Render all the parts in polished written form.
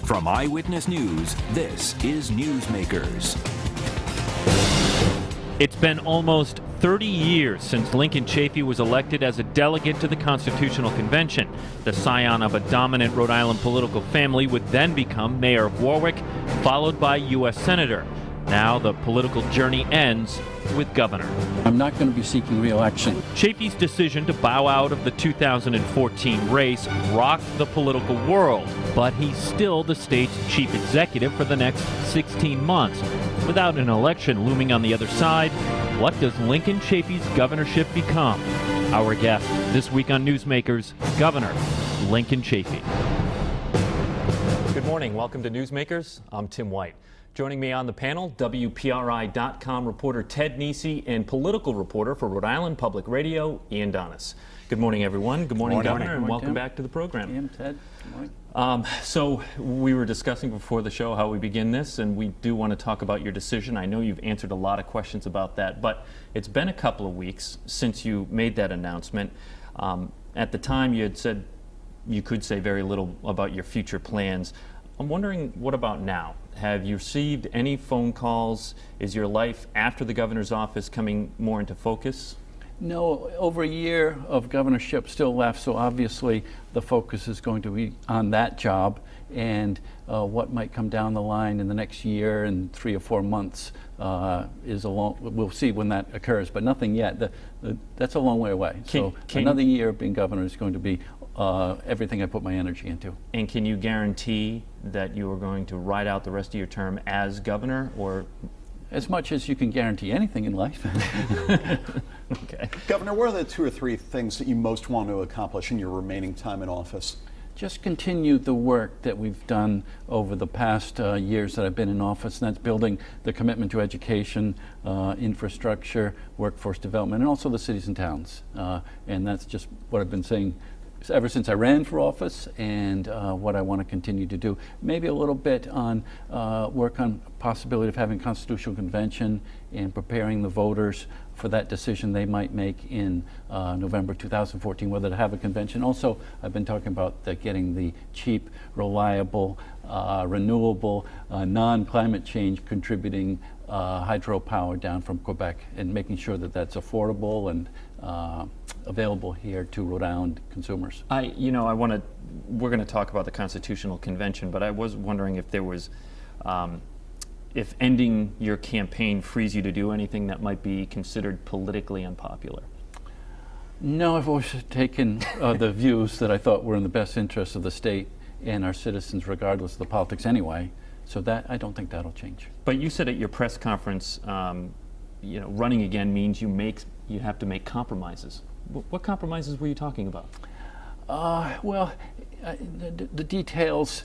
From Eyewitness News, this is Newsmakers. It's been almost 30 years since Lincon Chafee was elected as a delegate to the Constitutional Convention. The scion of a dominant Rhode Island political family would then become mayor of Warwick, followed by U.S. Senator. Now the political journey ends with governor. I'm not going to be seeking re-election. Chafee's decision to bow out of the 2014 race rocked the political world, but he's still the state's chief executive for the next 16 months. Without an election looming on the other side, what does Lincon Chafee's governorship become? Our guest this week on Newsmakers, Governor Lincon Chafee. Good morning. Welcome to Newsmakers. I'm Tim White. Joining me on the panel, WPRI.com reporter Ted Nesi and political reporter for Rhode Island Public Radio, Ian Donis. Good morning, everyone. Good morning, Governor, and welcome back to the program. Ian, Ted, good morning. So we were discussing before the show how we begin this, and we do want to talk about your decision. I know you've answered a lot of questions about that, but it's been a couple of weeks since you made that announcement. At the time, you had said you could say very little about your future plans. I'm wondering, what about now? Have you received any phone calls? Is your life after the governor's office coming more into focus? No, over a year of governorship still left, so obviously the focus is going to be on that job, and what might come down the line in the next year and 3 or 4 months is a long, we'll see when that occurs, but nothing yet. That's a long way away. So another year of being governor is going to be everything I put my energy into. And can you guarantee that you are going to ride out the rest of your term as governor, or? As much as you can guarantee anything in life. Okay. Governor, what are the 2 or 3 things that you most want to accomplish in your remaining time in office? Just continue the work that we've done over the past years that I've been in office, and that's building the commitment to education, infrastructure, workforce development, and also the cities and towns. And that's just what I've been saying ever since I ran for office, and what I want to continue to do. Maybe a little bit on work on possibility of having a constitutional convention and preparing the voters for that decision they might make in November 2014, whether to have a convention. Also, I've been talking about getting the cheap, reliable, renewable, non-climate change contributing hydropower down from Quebec, and making sure that that's affordable and available here to Rhode Island consumers. We're going to talk about the Constitutional Convention, but I was wondering if there was, if ending your campaign frees you to do anything that might be considered politically unpopular. No, I've always taken the views that I thought were in the best interest of the state and our citizens, regardless of the politics anyway. So that, I don't think that'll change. But you said at your press conference, running again means you have to make compromises. What compromises were you talking about? The details,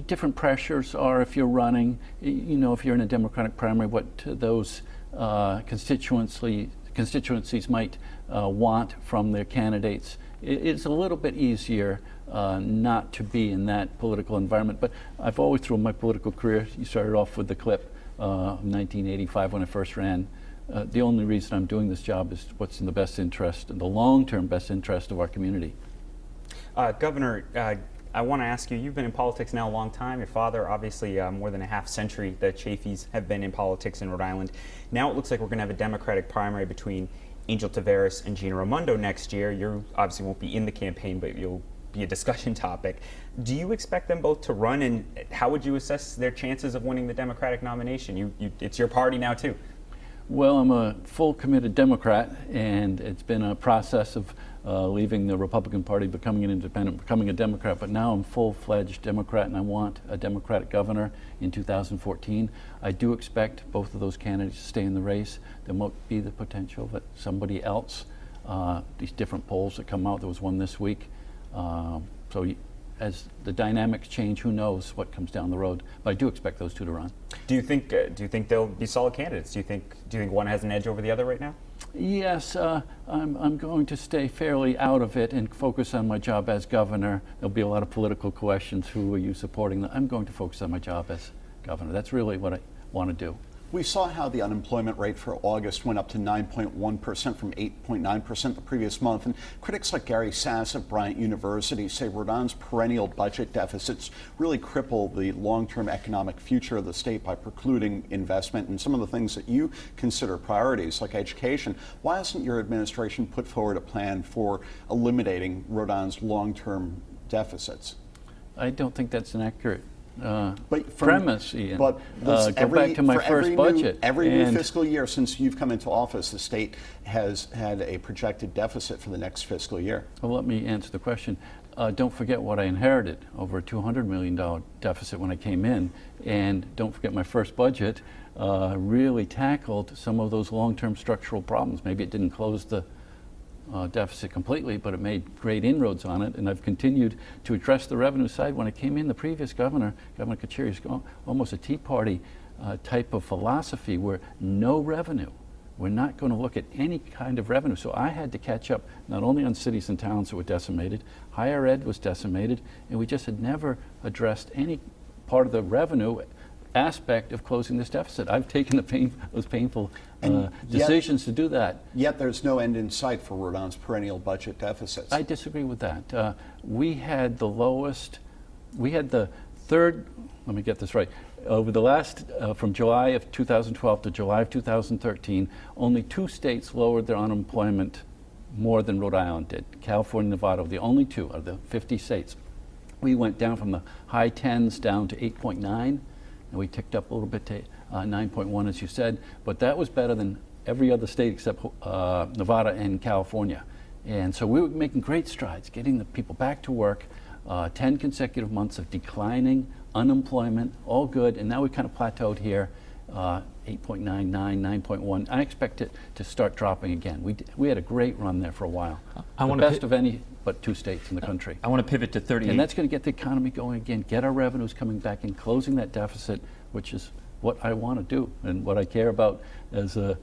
different pressures are if you're running, if you're in a Democratic primary, what those constituencies might want from their candidates. It's a little bit easier not to be in that political environment, but I've always, through my political career, you started off with the clip of 1985 when I first ran. The only reason I'm doing this job is what's in the best interest, and the long-term best interest of our community. Governor, I want to ask you, you've been in politics now a long time. Your father, obviously more than a half century, the Chafees have been in politics in Rhode Island. Now it looks like we're going to have a Democratic primary between Angel Taveras and Gina Raimondo next year. You obviously won't be in the campaign, but you'll be a discussion topic. Do you expect them both to run, and how would you assess their chances of winning the Democratic nomination? It's your party now too. Well, I'm a full committed Democrat, and it's been a process of leaving the Republican Party, becoming an independent, becoming a Democrat, but now I'm full-fledged Democrat, and I want a Democratic governor in 2014. I do expect both of those candidates to stay in the race. There might be the potential that somebody else, these different polls that come out, there was one this week, as the dynamics change, who knows what comes down the road. But I do expect those 2 to run. Do you think they'll be solid candidates? Do you think one has an edge over the other right now? Yes, I'm going to stay fairly out of it and focus on my job as governor. There'll be a lot of political questions. Who are you supporting? I'm going to focus on my job as governor. That's really what I want to do. We saw how the unemployment rate for August went up to 9.1% from 8.9% the previous month. And critics like Gary Sass of Bryant University say Rhode Island's perennial budget deficits really cripple the long-term economic future of the state by precluding investment in some of the things that you consider priorities, like education. Why hasn't your administration put forward a plan for eliminating Rhode Island's long-term deficits? I don't think that's an accurate But premise, Ian. But go back to my first budget. Every new fiscal year since you've come into office, the state has had a projected deficit for the next fiscal year. Well, let me answer the question. Don't forget what I inherited, over a $200 million deficit when I came in. And don't forget my first budget really tackled some of those long-term structural problems. Maybe it didn't close the deficit completely, but it made great inroads on it, and I've continued to address the revenue side. When I came in, the previous governor, Governor Chafee, is almost a Tea Party type of philosophy where no revenue. We're not going to look at any kind of revenue. So I had to catch up not only on cities and towns that were decimated, higher ed was decimated, and we just had never addressed any part of the revenue aspect of closing this deficit. I've taken those painful decisions to do that. Yet there's no end in sight for Rhode Island's perennial budget deficits. I disagree with that. We had the lowest, we had the third, let me get this right, over the last, from July of 2012 to July of 2013, only 2 states lowered their unemployment more than Rhode Island did. California and Nevada were the only 2 of the 50 states. We went down from the high 10s down to 8.9. And we ticked up a little bit to 9.1, as you said, but that was better than every other state except Nevada and California. And so we were making great strides, getting the people back to work, 10 consecutive months of declining unemployment, all good, and now we kind of plateaued here, 8.99, 9.1. I expect it to start dropping again. We had a great run there for a while. The best of any but 2 states in the country. I want to pivot to 38. And that's going to get the economy going again, get our revenues coming back in, closing that deficit, which is what I want to do and what I care about as a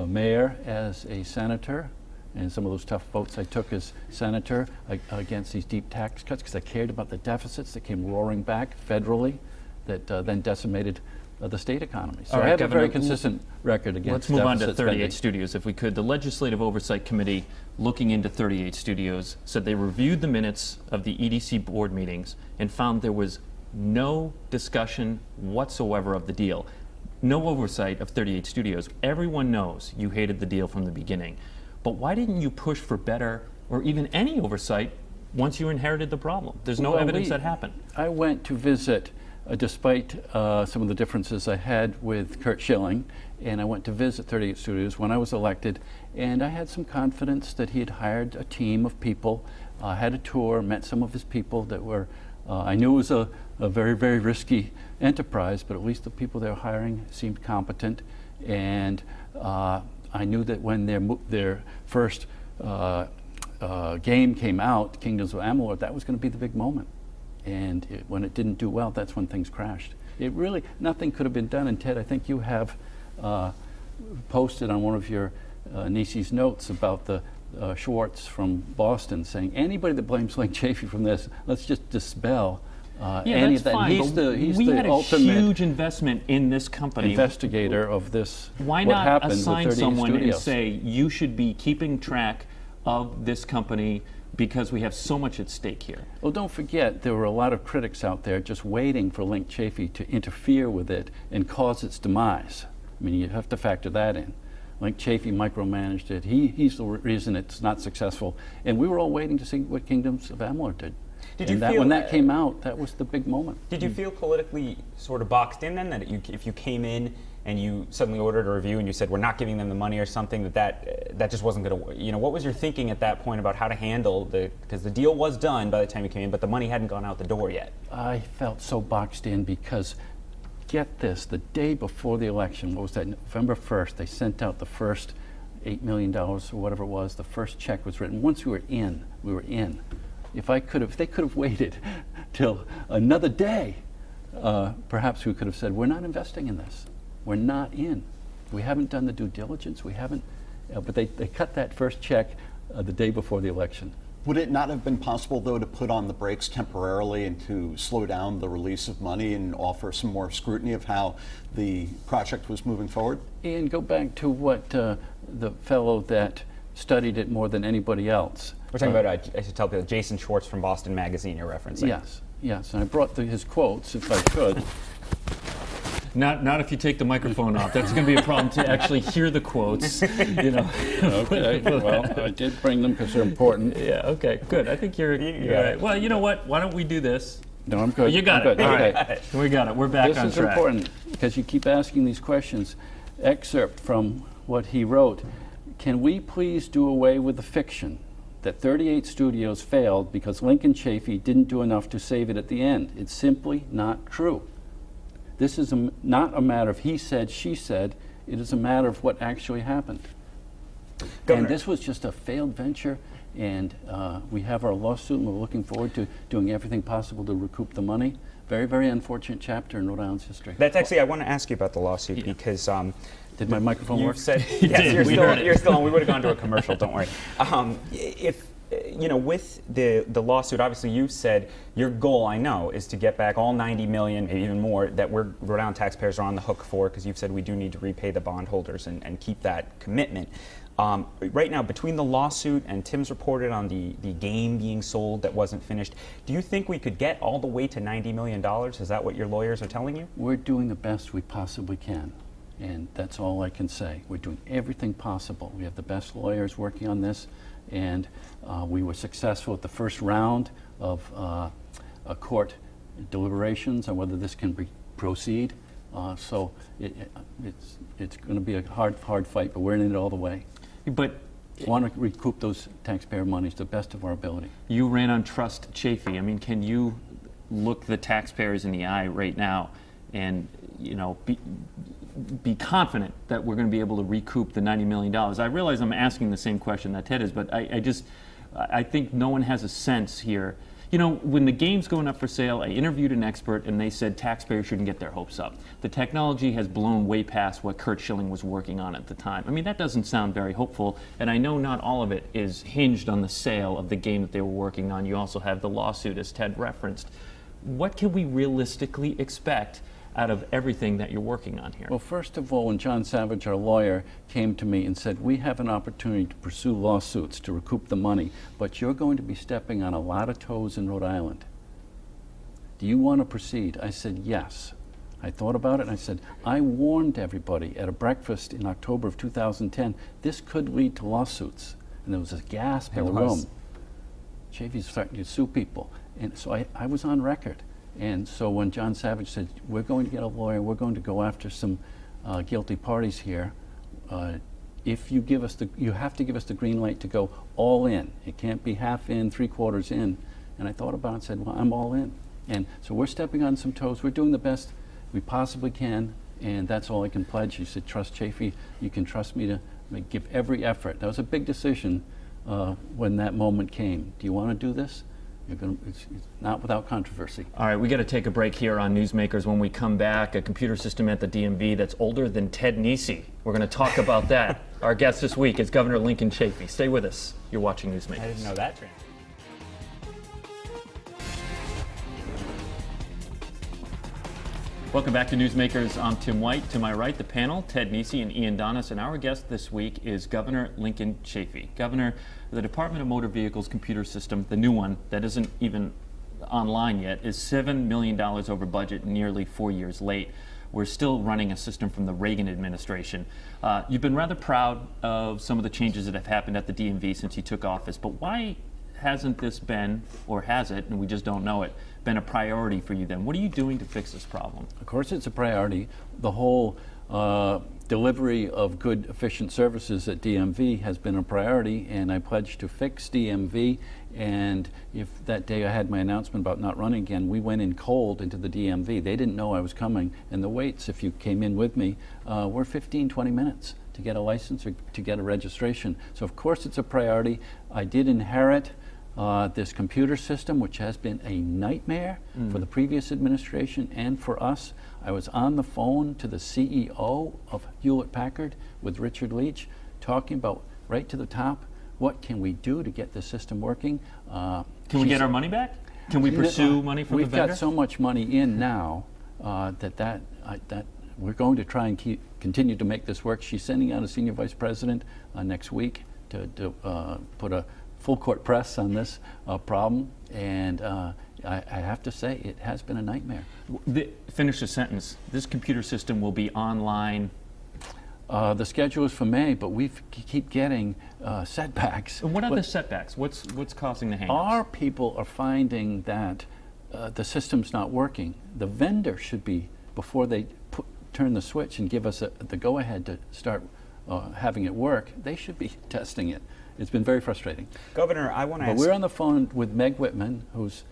mayor, as a senator, and some of those tough votes I took as senator against these deep tax cuts because I cared about the deficits that came roaring back federally that then decimated the state economy. So I have Governor, a very consistent record against Let's move on to deficit 38 spending. Studios, if we could. The Legislative Oversight Committee, looking into 38 Studios, said they reviewed the minutes of the EDC board meetings and found there was no discussion whatsoever of the deal. No oversight of 38 Studios. Everyone knows you hated the deal from the beginning. But why didn't you push for better or even any oversight once you inherited the problem? There's no evidence that happened. I went to visit, despite some of the differences I had with Kurt Schilling, and I went to visit 38 Studios when I was elected, and I had some confidence that he had hired a team of people, had a tour, met some of his people that were, I knew it was a very, very risky enterprise, but at least the people they were hiring seemed competent, and I knew that when their first game came out, Kingdoms of Amalur, that was going to be the big moment. And when it didn't do well, that's when things crashed. It really, nothing could have been done. And Ted, I think you have posted on one of your Nisi's notes about the Schwartz from Boston saying anybody that blames Lincon Chafee from this, let's just dispel any of that. Fine, he's we the had a ultimate huge investment in this company. investigator of this. Why what not happened assign with 38 someone Studios. and say you should be keeping track of this company because we have so much at stake here? Well, don't forget, there were a lot of critics out there just waiting for Lincon Chafee to interfere with it and cause its demise. I mean, you have to factor that in. Lincon Chafee micromanaged it. He's the reason it's not successful. And we were all waiting to see what Kingdoms of Amalur did. When that came out, that was the big moment. Did you feel politically sort of boxed in then, that if you came in and you suddenly ordered a review and you said we're not giving them the money or something, that just wasn't going to, what was your thinking at that point about how to handle because the deal was done by the time you came in, but the money hadn't gone out the door yet? I felt so boxed in because, get this, the day before the election, what was that, November 1st, they sent out the first $8 million or whatever it was, the first check was written. Once we were in, we were in. If they could have waited till another day, perhaps we could have said, we're not investing in this. We're not in. We haven't done the due diligence. We haven't, but they cut that first check the day before the election. Would it not have been possible, though, to put on the brakes temporarily and to slow down the release of money and offer some more scrutiny of how the project was moving forward? And go back to what the fellow that studied it more than anybody else. We're talking about, I should tell people, Jason Schwartz from Boston Magazine you're referencing. Yes, and I brought his quotes, if I could. Not if you take the microphone off. That's going to be a problem to actually hear the quotes. Okay, well, I did bring them because they're important. Yeah, okay, good. I think you're right. Well, you know what? Why don't we do this? No, I'm good. You got I'm it. good. All Okay. right. We got it. We're back on track. This is important because you keep asking these questions. Excerpt from what he wrote. Can we please do away with the fiction that 38 studios failed because Lincon Chafee didn't do enough to save it at the end? It's simply not true. This is not a matter of he said, she said. It is a matter of what actually happened. Governor. And this was just a failed venture, and we have our lawsuit, and we're looking forward to doing everything possible to recoup the money. Very, very unfortunate chapter in Rhode Island's history. That's actually, I want to ask you about the lawsuit because Did my microphone work? you've said, did. yes, We heard it. you're still on. We would have gone to a commercial, don't worry. If with the lawsuit, obviously you said your goal, I know, is to get back all 90 million, maybe even more, that Rhode Island taxpayers are on the hook for, because you've said we do need to repay the bondholders and keep that commitment. Right now, between the lawsuit and Tim's reported on the game being sold that wasn't finished, do you think we could get all the way to $90 million? Is that what your lawyers are telling you? We're doing the best we possibly can, and that's all I can say. We're doing everything possible. We have the best lawyers working on this, and we were successful at the first round of court deliberations on whether this can proceed. So it's going to be a hard fight, but we're in it all the way. But Want to recoup those taxpayer monies to the best of our ability. you ran on Trust Chafee. I mean, can you look the taxpayers in the eye right now and be confident that we're going to be able to recoup the $90 million? I realize I'm asking the same question that Ted is, but I think no one has a sense here. When the game's going up for sale, I interviewed an expert and they said taxpayers shouldn't get their hopes up. The technology has blown way past what Kurt Schilling was working on at the time. I mean, that doesn't sound very hopeful, and I know not all of it is hinged on the sale of the game that they were working on. You also have the lawsuit, as Ted referenced. What can we realistically expect out of everything that you're working on here? Well, first of all, when John Savage, our lawyer, came to me and said, we have an opportunity to pursue lawsuits to recoup the money, but you're going to be stepping on a lot of toes in Rhode Island. Do you want to proceed? I said, yes. I thought about it and I said, I warned everybody at a breakfast in October of 2010, this could lead to lawsuits. And there was a gasp in the room. Chafee's starting to sue people. And so I was on record. And so when John Savage said, we're going to get a lawyer, we're going to go after some guilty parties here, if you give us you have to give us the green light to go all in. It can't be half in, 3/4 in. And I thought about it and said, well, I'm all in. And so we're stepping on some toes. We're doing the best we possibly can, and that's all I can pledge. He said, trust Chafee. You can trust me to give every effort. That was a big decision when that moment came. Do you want to do this? It's not without controversy. All right, we got to take a break here on Newsmakers. When we come back, a computer system at the DMV that's older than Ted Nesi. We're going to talk about that. Our guest this week is Governor Lincon Chafee. Stay with us. You're watching Newsmakers. I didn't know that. Welcome back to Newsmakers. I'm Tim White. To my right, the panel, Ted Nesi and Ian Donis. And our guest this week is Governor Lincon Chafee. Governor, the Department of Motor Vehicles computer system, the new one that isn't even online yet, is $7 million over budget, nearly 4 years late. We're still running a system from the Reagan administration. You've been rather proud of some of the changes that have happened at the DMV since you took office, but why hasn't this been, or has it, and we just don't know it, been a priority for you then? What are you doing to fix this problem? Of course it's a priority. The whole delivery of good, efficient services at DMV has been a priority, and I pledged to fix DMV. And if that day I had my announcement about not running again, we went in cold into the DMV. They didn't know I was coming, and the waits, if you came in with me, were 15, 20 minutes to get a license or to get a registration. So of course it's a priority. I did inherit this computer system, which has been a nightmare for the previous administration and for us. I was on the phone to the CEO of Hewlett-Packard with Richard Leach, talking about right to the top. what can we do to get the system working. Can we get our money back? Can we pursue money from the vendor? We've got so much money in now that we're going to try and continue to make this work. She's sending out a senior vice president next week to put a full court press on this problem, and I have to say it has been a nightmare. Finish the sentence. This computer system will be online. The schedule is for May, but we keep getting setbacks. And what are the setbacks? What's causing the hang-ups? Our people are finding that the system's not working. The vendor should be, before they turn the switch and give us the go-ahead to start having it work, they should be testing it. It's been very frustrating. Governor, I want to ask. But we're on the phone with Meg Whitman, who's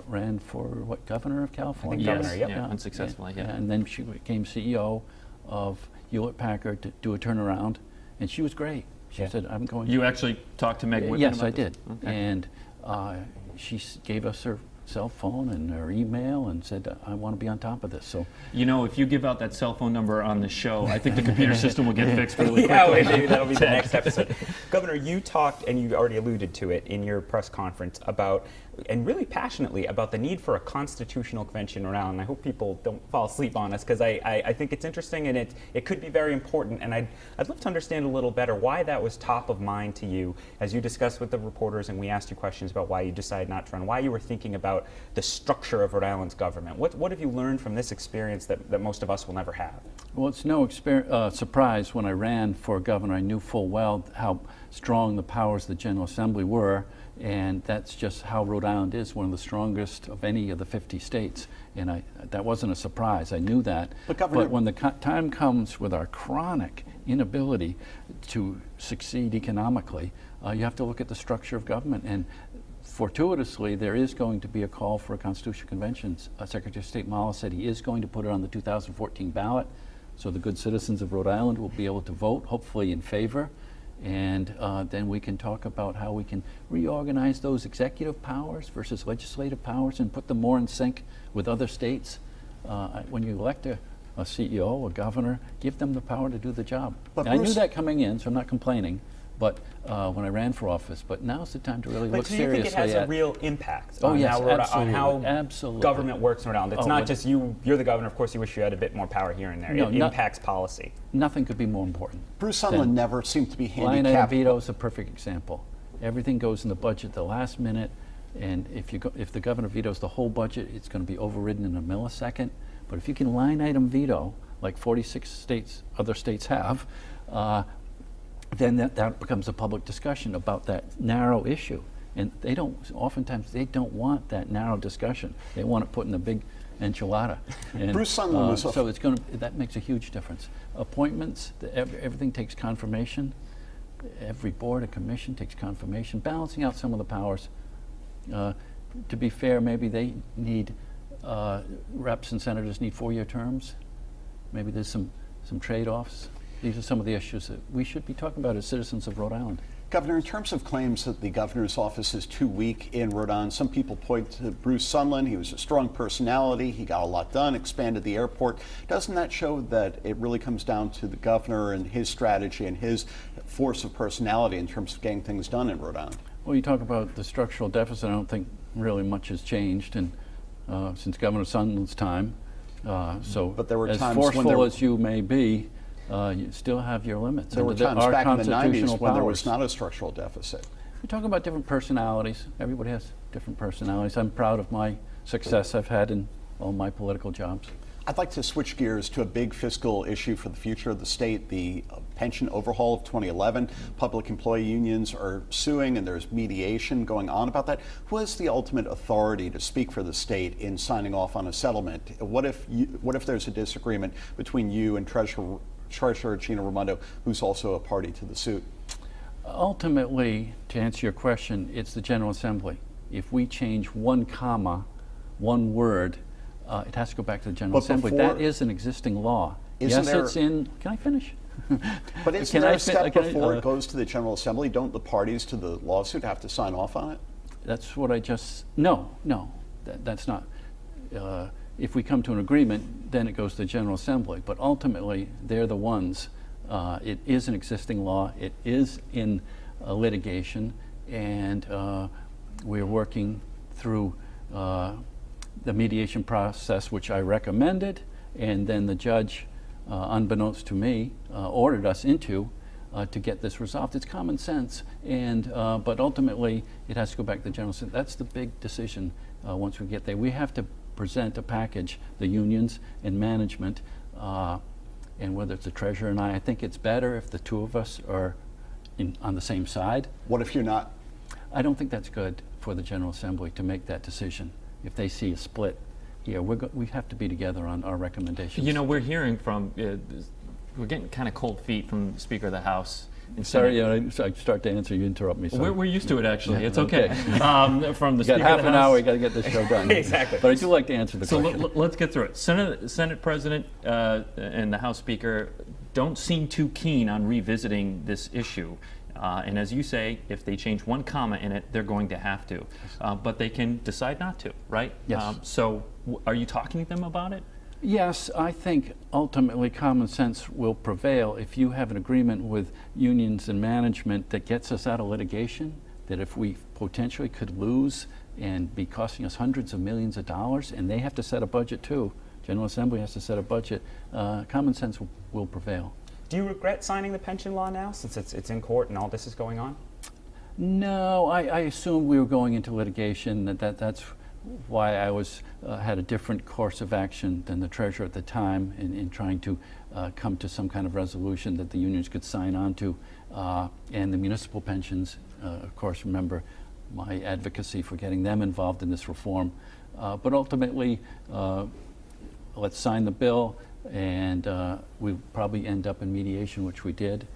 ran for, governor of California? I think governor, yep. Yeah, unsuccessfully, yeah. And then she became CEO of Hewlett-Packard to do a turnaround, and she was great. She said, I'm going You actually talked to Meg Whitman Yes, about I this? did. Okay. And she gave us her cell phone and her email and said, I want to be on top of this. So, You know, if you give out that cell phone number on the show, I think the computer system will get fixed really quickly. Yeah, maybe that'll be the next episode. Governor, you talked, and you already alluded to it in your press conference, about, and really passionately, about the need for a constitutional convention in Rhode Island. I hope people don't fall asleep on us, because I think it's interesting, and it could be very important, and I'd love to understand a little better why that was top of mind to you as you discussed with the reporters, and we asked you questions about why you decided not to run, why you were thinking about the structure of Rhode Island's government. What have you learned from this experience that most of us will never have? well, it's no surprise when I ran for governor. I knew full well how strong the powers of the General Assembly were, and that's just how Rhode Island is, one of the strongest of any of the 50 states. And that wasn't a surprise. I knew that. But when the time comes with our chronic inability to succeed economically, you have to look at the structure of government. And fortuitously, there is going to be a call for a constitutional convention. Secretary of State Mala said he is going to put it on the 2014 ballot, so the good citizens of Rhode Island will be able to vote, hopefully in favor. And then we can talk about how we can reorganize those executive powers versus legislative powers and put them more in sync with other states. When you elect a CEO, a governor, give them the power to do the job. But I knew that coming in, so I'm not complaining. But when I ran for office, but now's the time to really look seriously at. But do you think it has a real impact on how government works in Rhode Island? It's not just you're the governor, of course you wish you had a bit more power here and there. No, it impacts policy. Nothing could be more important. Bruce Sunland never seemed to be handicapped. Line item veto is a perfect example. Everything goes in the budget the last minute, and if the governor vetoes the whole budget, it's going to be overridden in a millisecond. But if you can line item veto, like 46 other states have, then that becomes a public discussion about that narrow issue. And oftentimes they don't want that narrow discussion. They want it put in a big enchilada. And, Bruce Sunland was so that makes a huge difference. Appointments, everything takes confirmation. Every board and commission takes confirmation, balancing out some of the powers. To be fair, maybe they need, reps and senators need 4-year terms. Maybe there's some trade-offs. These are some of the issues that we should be talking about as citizens of Rhode Island. Governor, in terms of claims that the governor's office is too weak in Rhode Island, some people point to Bruce Sunland. He was a strong personality. He got a lot done, expanded the airport. Doesn't that show that it really comes down to the governor and his strategy and his force of personality in terms of getting things done in Rhode Island? Well, you talk about the structural deficit. I don't think really much has changed since Governor Sunland's time. But there were as times forceful as you may be, you still have your limits. There were times back in the 90s when there was not a structural deficit. We talk about different personalities. Everybody has different personalities. I'm proud of my success I've had in all my political jobs. I'd like to switch gears to a big fiscal issue for the future of the state, the pension overhaul of 2011. Public employee unions are suing, and there's mediation going on about that. Who has the ultimate authority to speak for the state in signing off on a settlement? What if there's a disagreement between you and Treasurer Gina Raimondo, who's also a party to the suit? Ultimately, to answer your question, it's the General Assembly. If we change one comma, one word, it has to go back to the General Assembly. That is an existing law. Yes, it's in. Can I finish? But isn't there a step before it goes to the General Assembly? Don't the parties to the lawsuit have to sign off on it? That's what I just. No, that's not. If we come to an agreement, then it goes to the General Assembly. But ultimately, they're the ones. It is an existing law. It is in litigation, and we're working through the mediation process, which I recommended, and then the judge, unbeknownst to me, ordered us into to get this resolved. It's common sense, and but ultimately it has to go back to the General Assembly. That's the big decision once we get there. We have to present a package, the unions and management, and whether it's the treasurer and I think it's better if the two of us are on the same side. What if you're not? I don't think that's good for the General Assembly to make that decision. If they see a split here, we have to be together on our recommendations. You know, we're hearing from, we're getting kind of cold feet from the Speaker of the House. Sorry, I start to answer, you interrupt me. We're used to it, actually. Yeah, it's okay. From the you got Speaker half of the an House. hour, we got to get this show done. Exactly. But I do like to answer the question. So let's get through it. Senate President and the House Speaker don't seem too keen on revisiting this issue. And as you say, if they change one comma in it, they're going to have to. But they can decide not to, right? Yes. So are you talking to them about it? Yes, I think ultimately common sense will prevail if you have an agreement with unions and management that gets us out of litigation, that if we potentially could lose and be costing us hundreds of millions of dollars, and they have to set a budget too, General Assembly has to set a budget, common sense will prevail. Do you regret signing the pension law now, since it's in court and all this is going on? No, I assumed we were going into litigation. That's why I had a different course of action than the treasurer at the time in trying to come to some kind of resolution that the unions could sign on to. And the municipal pensions, of course, remember my advocacy for getting them involved in this reform. But ultimately, let's sign the bill, and we'll probably end up in mediation, which we did.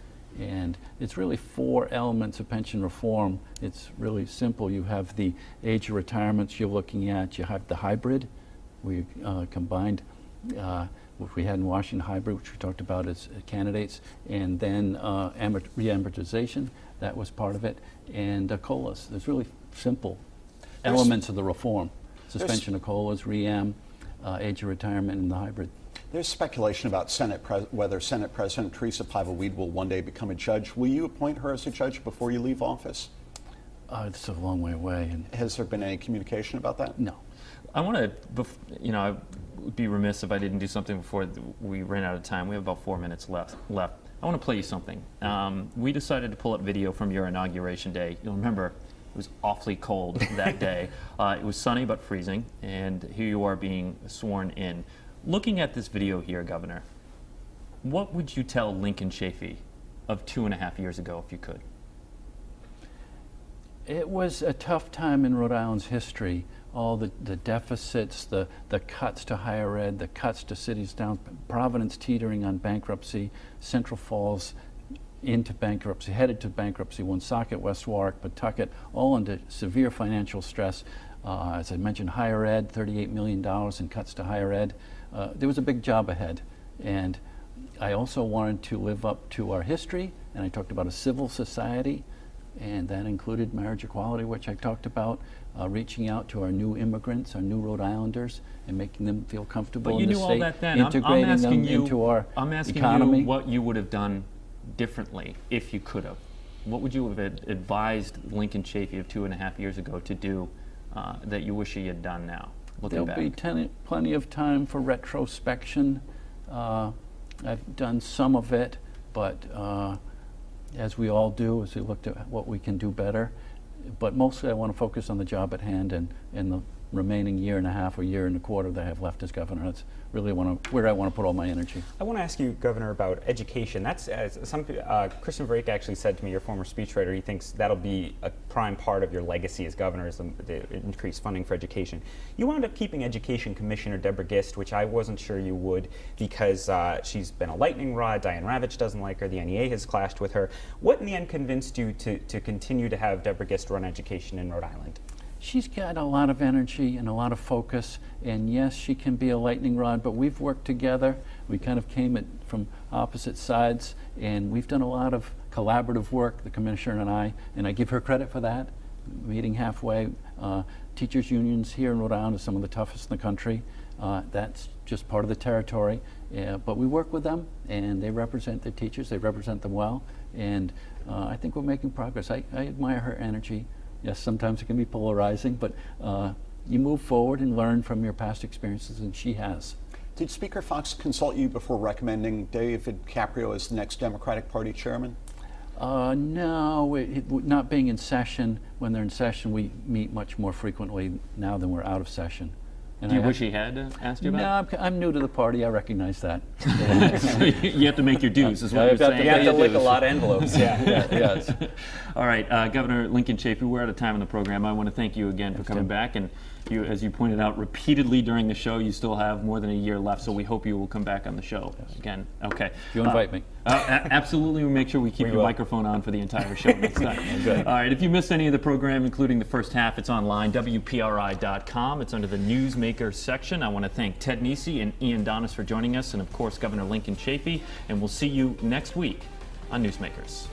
And it's really 4 elements of pension reform. It's really simple. You have the age of retirements you're looking at. You have the hybrid. We combined what we had in Washington, hybrid, which we talked about as candidates, and then re-amortization. That was part of it. And COLAs. There's really simple elements of the reform. Suspension of COLAs, re-am, age of retirement, and the hybrid. There's speculation about whether Senate President Teresa Pavlovic will one day become a judge. Will you appoint her as a judge before you leave office? It's a long way away. And has there been any communication about that? No. I want to, I would be remiss if I didn't do something before we ran out of time. We have about 4 minutes left. I want to play you something. We decided to pull up video from your inauguration day. You'll remember it was awfully cold that day. It was sunny but freezing, and here you are being sworn in. Looking at this video here, Governor, what would you tell Lincon Chafee of 2.5 years ago, if you could? It was a tough time in Rhode Island's history. All the deficits, the cuts to higher ed, the cuts to cities down, Providence teetering on bankruptcy, Central Falls into bankruptcy, headed to bankruptcy, Woonsocket, West Warwick, Pawtucket, all under severe financial stress. As I mentioned, higher ed, $38 million in cuts to higher ed. There was a big job ahead, and I also wanted to live up to our history, and I talked about a civil society, and that included marriage equality, which I talked about, reaching out to our new immigrants, our new Rhode Islanders, and making them feel comfortable in the state, But you knew all that then. integrating them into our I'm asking economy. you what you would have done differently if you could have. What would you have advised Lincon Chafee of 2.5 years ago to do that you wish he had done now? There'll be plenty of time for retrospection. I've done some of it, but as we all do, as we looked at what we can do better. But mostly I want to focus on the job at hand and the remaining 1.5 years or 1.25 years that I have left as governor. That's really where I want to put all my energy. I want to ask you, Governor, about education. That's Christian Vrake actually said to me, your former speechwriter, he thinks that'll be a prime part of your legacy as governor, is the increased funding for education. You wound up keeping Education Commissioner Deborah Gist, which I wasn't sure you would, because she's been a lightning rod. Diane Ravitch doesn't like her. The NEA has clashed with her. What in the end convinced you to continue to have Deborah Gist run education in Rhode Island? She's got a lot of energy and a lot of focus, and yes, she can be a lightning rod, but we've worked together. We kind of came from opposite sides, and we've done a lot of collaborative work, the commissioner and I give her credit for that, meeting halfway. Teachers' unions here in Rhode Island are some of the toughest in the country. That's just part of the territory, but we work with them, and they represent their teachers, they represent them well, and I think we're making progress. I admire her energy. Yes, sometimes it can be polarizing, but you move forward and learn from your past experiences, and she has. Did Speaker Fox consult you before recommending David Caprio as the next Democratic Party chairman? No, not being in session. When they're in session, we meet much more frequently now than we're out of session. And Do you wish he had asked you about No, I'm new to the party. I recognize that. So you have to make your dues, is what you're saying. You have to lick a lot of envelopes. Yes. All right, Governor Lincon Chafee, we're out of time in the program. I want to thank you again for coming back. And you, as you pointed out repeatedly during the show, you still have more than a year left, so we hope you will come back on the show again. Okay. If you invite me. Absolutely, we'll make sure we keep your microphone on for the entire show next time. Good. All right, if you missed any of the program, including the first half, it's online, WPRI.com. It's under the Newsmakers section. I want to thank Ted Nesi and Ian Donis for joining us, and of course, Governor Lincon Chafee, and we'll see you next week on Newsmakers.